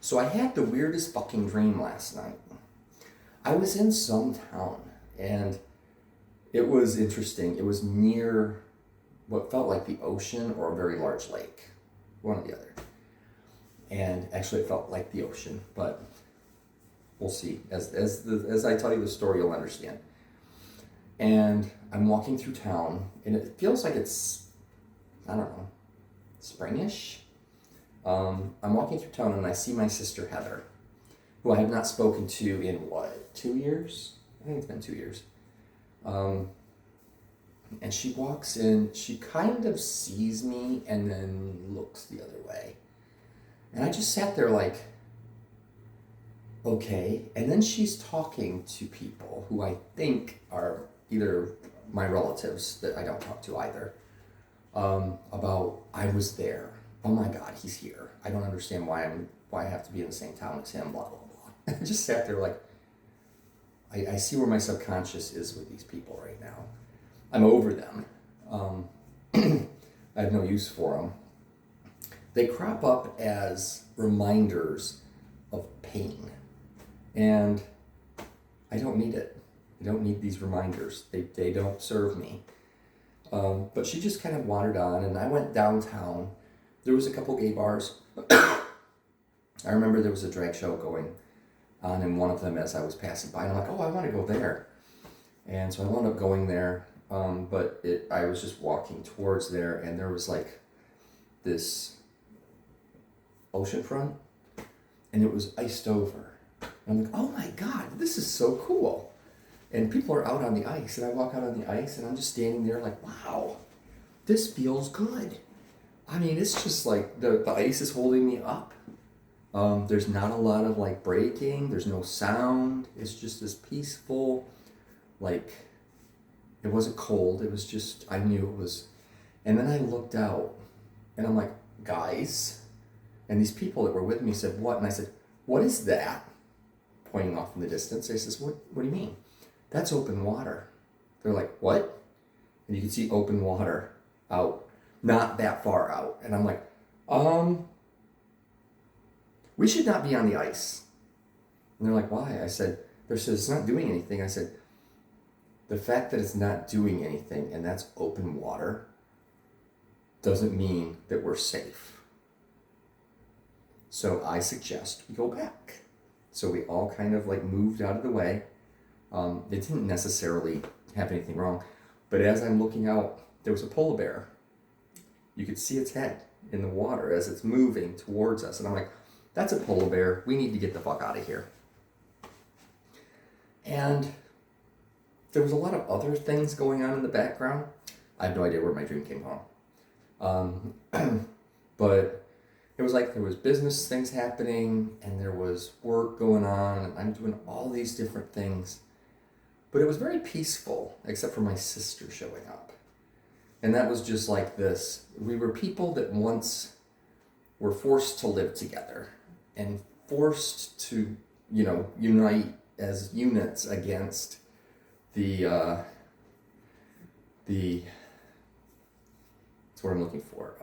So I had the weirdest fucking dream last night. I was in some town and it was interesting. It was near what felt like the ocean or a very large lake, one or the other. And actually, it felt like the ocean, but we'll see. As I tell you the story, you'll understand. And I'm walking through town, and it feels like it's, I don't know, springish. I'm walking through town, and I see my sister Heather, who I have not spoken to in what, 2 years? I think it's been 2 years. And she walks in, she kind of sees me and then looks the other way. And I just sat there like, okay. And then she's talking to people who I think are either my relatives that I don't talk to either, about I was there. Oh my God, he's here. I don't understand why I have to be in the same town as him, blah, blah, blah. I just sat there like, I see where my subconscious is with these people right now. I'm over them. I have no use for them. They crop up as reminders of pain. And I don't need it. I don't need these reminders. They don't serve me. But she just kind of wandered on, and I went downtown. There was a couple gay bars. I remember there was a drag show going on in one of them as I was passing by. And I'm like, oh, I want to go there. And so I wound up going there. But I was just walking towards there, and there was like this oceanfront, and it was iced over. And I'm like, oh my God, this is so cool. And people are out on the ice, and I walk out on the ice, and I'm just standing there like, wow, this feels good. I mean, it's just like the ice is holding me up. There's not a lot of like breaking. There's no sound. It's just this peaceful, like, it wasn't cold. It was just, I knew it was. And then I looked out, and I'm like, guys. And these people that were with me said, what? And I said, what is that? Pointing off in the distance. I says, what do you mean? That's open water. They're like, what? And you can see open water out, not that far out. And I'm like, we should not be on the ice. And they're like, why? I said, it's not doing anything. I said, the fact that it's not doing anything and that's open water doesn't mean that we're safe. So I suggest we go back. So we all kind of like moved out of the way. It didn't necessarily have anything wrong, but as I'm looking out, there was a polar bear. You could see its head in the water as it's moving towards us. And I'm like, that's a polar bear. We need to get the fuck out of here. And there was a lot of other things going on in the background. I have no idea where my dream came from. But it was like there was business things happening and there was work going on and I'm doing all these different things. But it was very peaceful, except for my sister showing up. And that was just like this. We were people that once were forced to live together and forced to, unite as units against that's what I'm looking for.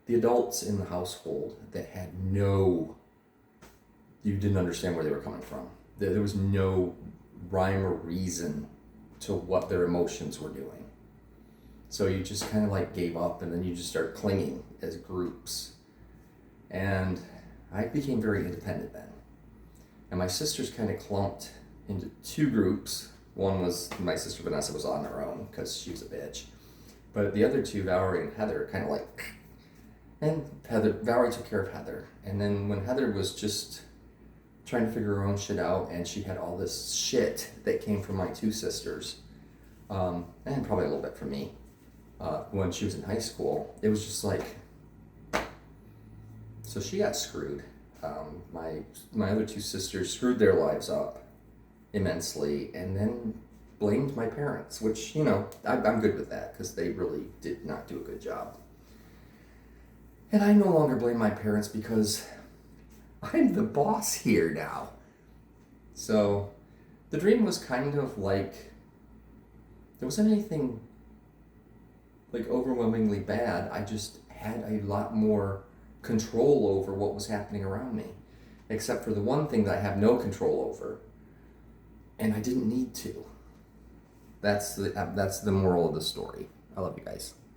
The adults in the household that had you didn't understand where they were coming from. There was no rhyme or reason to what their emotions were doing. So you just kind of like gave up and then you just start clinging as groups. And I became very independent then. And my sisters kind of clumped into two groups. One was my sister Vanessa was on her own because she was a bitch. But the other two, Valerie and Heather, kind of like, and Valerie took care of Heather. And then when Heather was just trying to figure her own shit out and she had all this shit that came from my two sisters, and probably a little bit from me, when she was in high school, it was just like, so she got screwed. My other two sisters screwed their lives up immensely and then blamed my parents, which, I'm good with that because they really did not do a good job. And I no longer blame my parents because I'm the boss here now. So the dream was kind of like, there wasn't anything like overwhelmingly bad. I just had a lot more control over what was happening around me, except for the one thing that I have no control over, and I didn't need to. That's the moral of the story. I love you guys.